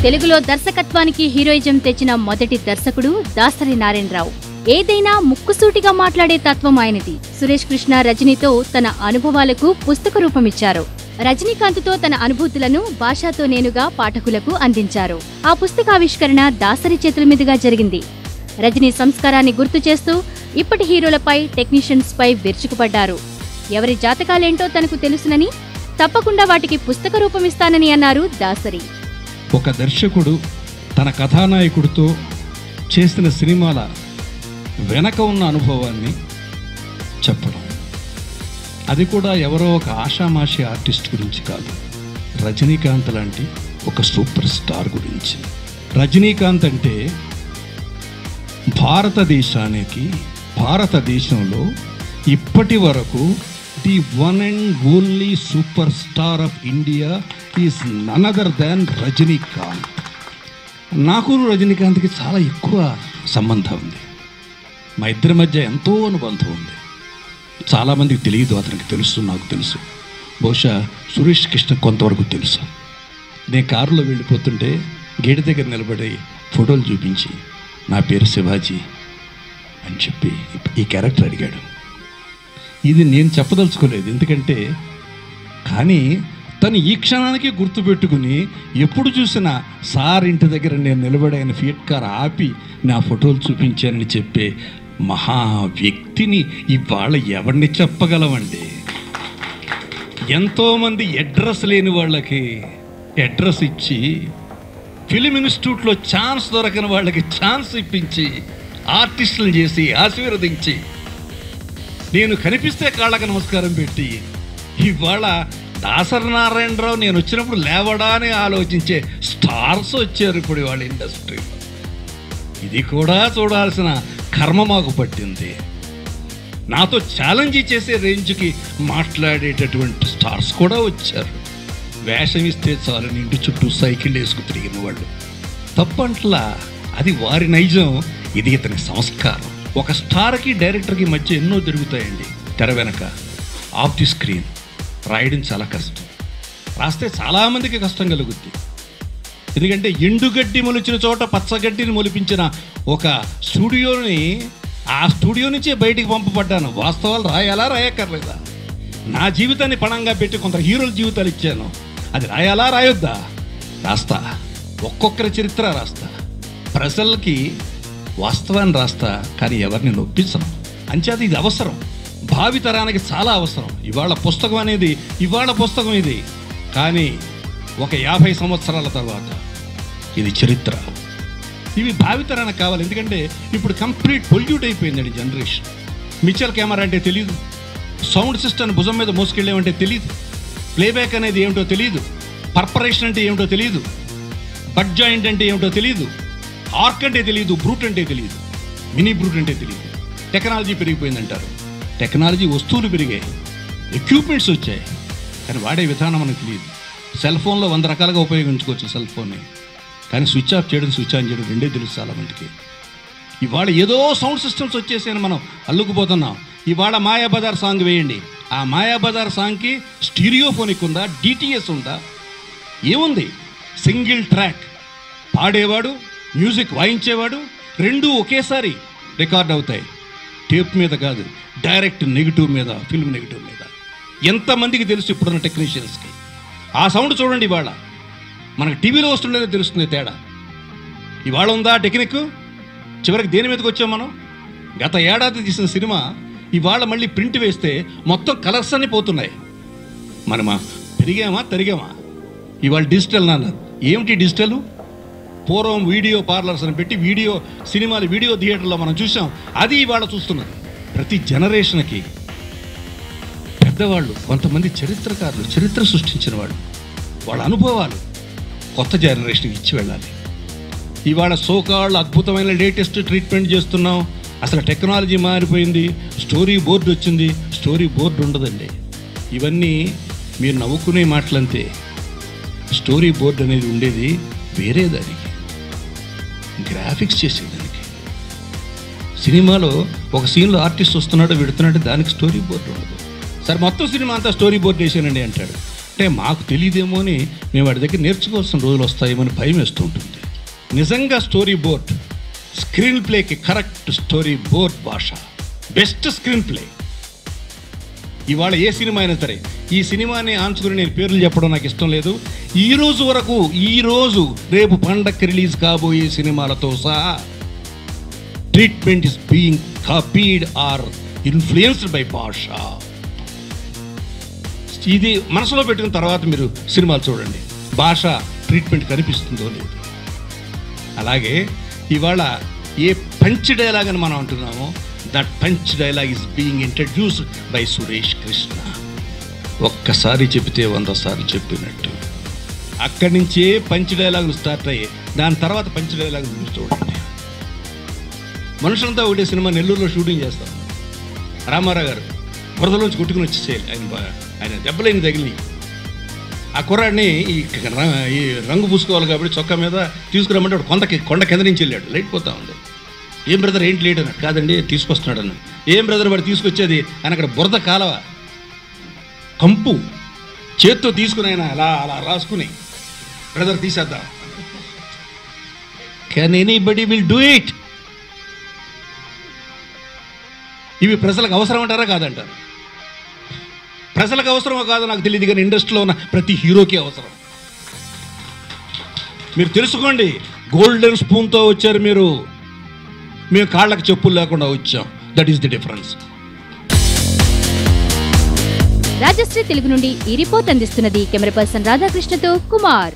తెలుగులో దర్శకత్వానికి హీరోయిజం తెచ్చిన మొదటి దర్శకుడు దాసరి నారాయణరావు. ఏదైనా ముక్కుసూటిగా మాట్లాడే తత్వం ఆయనది. సురేష్ కృష్ణ రజనీతో తన అనుభవాలకు పుస్తక రూపమిచ్చారు. రజనీకాంత్తో తన అనుభూతులను భాషతో నేనుగా పాఠకులకు అందించారు. ఆ పుస్తకావిష్కరణ దాసరి చేతుల మీదుగా జరిగింది. రజనీ సంస్కారాన్ని గుర్తు చేస్తూ ఇప్పటి హీరోలపై, టెక్నీషియన్స్ పై విరుచుకుపడ్డారు. ఎవరి జాతకాలేంటో తనకు తెలుసునని, తప్పకుండా వాటికి పుస్తక రూపమిస్తానని అన్నారు దాసరి. ఒక దర్శకుడు తన కథానాయకుడితో చేసిన సినిమాల వెనక ఉన్న అనుభవాన్ని చెప్పడం, అది కూడా ఎవరో ఒక ఆషామాషి ఆర్టిస్ట్ గురించి కాదు, రజనీకాంత్ లాంటి ఒక సూపర్ స్టార్ గురించి. రజనీకాంత్ అంటే భారతదేశంలో ఇప్పటి వరకు the one and only superstar of India is none other than Rajinikanth. నాకు రజనీకాంత్కి చాలా ఎక్కువ సంబంధం ఉంది. మా ఇద్దరి మధ్య ఎంతో అనుబంధం ఉంది. చాలామందికి తెలియదు, అతనికి తెలుసు, నాకు తెలుసు. బహుశా సురేష్ కృష్ణ కొంతవరకు తెలుసు. నేను కారులో వెళ్ళిపోతుంటే గేటు దగ్గర నిలబడి ఫోటోలు చూపించి నా పేరు శివాజీ అని చెప్పి ఈ క్యారెక్టర్ అడిగాడు. ఇది నేను చెప్పదలుచుకోలేదు, ఎందుకంటే కానీ తను ఈ క్షణానికి గుర్తుపెట్టుకుని ఎప్పుడు చూసినా సార్ ఇంటి దగ్గర నేను నిలబడి ఆయన ఫియట్ కార్ ఆపి నా ఫోటోలు చూపించానని చెప్పే మహా వ్యక్తిని ఇవాళ ఎవరిని చెప్పగలమండి? ఎంతోమంది అడ్రస్ లేని వాళ్ళకి అడ్రస్ ఇచ్చి, ఫిలిం ఇన్స్టిట్యూట్లో ఛాన్స్ దొరకని వాళ్ళకి ఛాన్స్ ఇప్పించి, ఆర్టిస్టులు చేసి ఆశీర్వదించి, నేను కనిపిస్తే కాళ్ళకి నమస్కారం పెట్టి, ఇవాళ దాసరి నారాయణరావు నేను వచ్చినప్పుడు లేవడా అని ఆలోచించే స్టార్స్ వచ్చారు ఇప్పుడు వాళ్ళ ఇండస్ట్రీ. ఇది కూడా చూడాల్సిన కర్మ మాకు పట్టింది. నాతో ఛాలెంజ్ చేసే రేంజ్కి మాట్లాడేటటువంటి స్టార్స్ కూడా వచ్చారు. వేషం ఇస్తే చాలు ఇంటి చుట్టూ సైకిల్ వేసుకు తిరిగిన వాళ్ళు. తప్పంట్లా, అది వారి నైజం, ఇది ఇతని సంస్కారం. ఒక స్టార్కి డైరెక్టర్కి మధ్య ఎన్నో జరుగుతాయండి. తెర వెనక ఆఫ్ ది స్క్రీన్ రాయడం చాలా కష్టం. రాస్తే చాలామందికి కష్టం కలుగుద్ది. ఎందుకంటే ఎండుగడ్డి మొలిచిన చోట పచ్చగడ్డిని మొలిపించిన ఒక స్టూడియోని, ఆ స్టూడియో నుంచే బయటికి పంపబడ్డాను. వాస్తవాలు రాయాలా రాయక్కర్లేదా? నా జీవితాన్ని పణంగా పెట్టి కొంత హీరోల జీవితాలు ఇచ్చాను. అది రాయాలా రాయొద్దా? రాస్తా. ఒక్కొక్కరి చరిత్ర రాస్తా, ప్రజలకి వాస్తవాన్ని రాస్తా, కానీ ఎవరిని నొప్పించను. అంచేది ఇది అవసరం, భావితరానికి చాలా అవసరం. ఇవాళ పుస్తకం ఇది, కానీ ఒక 50 సంవత్సరాల తర్వాత ఇది చరిత్ర. ఇవి భావితరానికి కావాలి. ఎందుకంటే ఇప్పుడు కంప్లీట్ పొల్యూట్ అయిపోయిందండి జనరేషన్. మిక్చర్ కెమెరా అంటే తెలియదు, సౌండ్ సిస్టమ్ భుజం మీద మోసుకెళ్ళేమంటే తెలియదు, ప్లేబ్యాక్ అనేది ఏమిటో తెలియదు, పర్పరేషన్ అంటే ఏమిటో తెలియదు, బడ్ జాయింట్ అంటే ఏమిటో తెలియదు, ఆర్క్ అంటే తెలియదు, బ్రూట్ అంటే తెలియదు, మినీ బ్రూట్ అంటే తెలియదు. టెక్నాలజీ పెరిగిపోయిందంటారు. టెక్నాలజీ వస్తువులు పెరిగాయి, ఎక్విప్మెంట్స్ వచ్చాయి, కానీ వాడే విధానం మనకు తెలియదు. సెల్ ఫోన్లో 100 రకాలుగా ఉపయోగించుకోవచ్చు సెల్ ఫోన్ని, కానీ స్విచ్ ఆఫ్ చేయడం, స్విచ్ ఆన్ చేయడం రెండే తెలుసు చాలామందికి. ఇవాళ ఏదో సౌండ్ సిస్టమ్స్ వచ్చేసాయని మనం అల్లుకుపోతున్నాం. ఇవాళ మాయాబజార్ సాంగ్ వేయండి, ఆ మాయాబజార్ సాంగ్కి స్టీరియోఫోనిక్ ఉందా, డిటిఎస్ ఉందా, ఏముంది? సింగిల్ ట్రాక్, పాడేవాడు మ్యూజిక్ వాయించేవాడు, రెండూ ఒకేసారి రికార్డ్ అవుతాయి. టేప్ మీద కాదు, డైరెక్ట్ నెగిటివ్ మీద, ఫిల్మ్ నెగిటివ్ మీద. ఎంతమందికి తెలుసు ఇప్పుడున్న టెక్నీషియన్స్కి? ఆ సౌండ్ చూడండి, ఇవాళ మనకు టీవీలో వస్తుండేదో తెలుస్తుంది తేడా. ఇవాళ ఉందా టెక్నిక్? చివరికి దేని మీదకి వచ్చాం మనం? గత ఏడాది తీసిన సినిమా ఇవాళ మళ్ళీ ప్రింట్ వేస్తే మొత్తం కలర్స్ అన్నీ పోతున్నాయి. మనమా పెరిగామా తరిగామా? ఇవాళ డిజిటల్ అన్నారు. ఏమిటి డిజిటల్? పూర్వం వీడియో పార్లర్స్ అని పెట్టి సినిమాలు వీడియో థియేటర్లో మనం చూసాం, అది ఇవాళ చూస్తున్నది. ప్రతి జనరేషన్కి పెద్దవాళ్ళు, కొంతమంది చరిత్రకారులు, చరిత్ర సృష్టించిన వాళ్ళు, వాళ్ళ అనుభవాలు కొత్త జనరేషన్కి ఇచ్చి వెళ్ళాలి. ఇవాళ సోకాళ్ళు అద్భుతమైన లేటెస్ట్ ట్రీట్మెంట్ చేస్తున్నాం. అసలు టెక్నాలజీ మారిపోయింది, స్టోరీ బోర్డు వచ్చింది. స్టోరీ బోర్డు ఉండదండి. ఇవన్నీ మీరు నవ్వుకునే మాటలంతే. స్టోరీ బోర్డు అనేది ఉండేది వేరే దానికి, గ్రాఫిక్స్ చేసేదానికి. సినిమాలో ఒక సీన్లో ఆర్టిస్ట్ వస్తున్నాడు, వెడుతున్నాడు, దానికి స్టోరీ బోర్డు ఉండదు. సరే మొత్తం సినిమా అంతా స్టోరీ బోర్డు వేసానండి అంటాడు. అంటే మాకు తెలియదేమో అని మేము వాడి దగ్గర నేర్చుకోవాల్సిన రోజులు వస్తాయేమో అని భయం వేస్తూ ఉంటుంది. నిజంగా స్టోరీ బోర్డ్, స్క్రీన్ ప్లేకి కరెక్ట్ స్టోరీ బోర్డ్ భాష, బెస్ట్ స్క్రీన్ ప్లే. ఇవాళ ఏ సినిమా అయినా సరే, ఈ సినిమాని ఆంచుకుని నేను పేర్లు చెప్పడం నాకు ఇష్టం లేదు. ఈరోజు వరకు, ఈరోజు రేపు పండగకి రిలీజ్ కాబోయే సినిమాలతో సహా treatment is being copied or influenced by భాష. ఇది మనసులో పెట్టుకున్న తర్వాత మీరు సినిమాలు చూడండి, భాష ట్రీట్మెంట్ కనిపిస్తుందో లేదు. అలాగే ఇవాళ ఏ పంచ్ డైలాగ్ అని మనం అంటున్నామో, that punch dialogue is being introduced by Suresh Krishna. ఒక్కసారి చెబితే 100 సార్లు చెప్పినట్టు. అక్కడి నుంచే పంచ్ డైలాగులు స్టార్ట్ అయ్యాయి. దాని తర్వాత పంచ్ డైలాగులు మీరు చూడండి. మనుషులంతా ఒకటే సినిమా నెల్లూరులో షూటింగ్ చేస్తాం. రామారావు గారు బురదలోంచి కొట్టుకుని వచ్చేసేయాలి. ఆయన దెబ్బలేని తగిలి ఆ కుర్రాడిని ఈ రంగు పూసుకోవాలి కాబట్టి చొక్కా మీద తీసుకురమ్మంటే వాడు కొండ కింద నుంచి వెళ్ళాడు. లైట్ పోతా ఉంది. ఏం బ్రదర్ ఏంటి లేట్ అన్నాడు. కాదండి తీసుకొస్తున్నాడు అన్న. ఏం బ్రదర్ వాడు తీసుకొచ్చేది అని అక్కడ బురద కాలవ కంపు చేత్తో తీసుకుని ఆయన అలా అలా రాసుకుని, బ్రదర్ తీసేద్దాం. Can anybody will do it? ఇవి ప్రజలకు అవసరం అంటారా కాదంటారు? ప్రజలకు అవసరమో కాదో నాకు తెలియదు, కానీ ఇండస్ట్రీలో ఉన్న ప్రతి హీరోకి అవసరం. మీరు తెలుసుకోండి, గోల్డెన్ స్పూన్తో వచ్చారు మీరు, మేము కాళ్ళకి చెప్పులు లేకుండా వచ్చాం. That is the difference. Rajshri Telugu నుండి ఈ రిపోర్ట్ అందిస్తున్నది కెమెరా పర్సన్ రాధాకృష్ణతో కుమార్.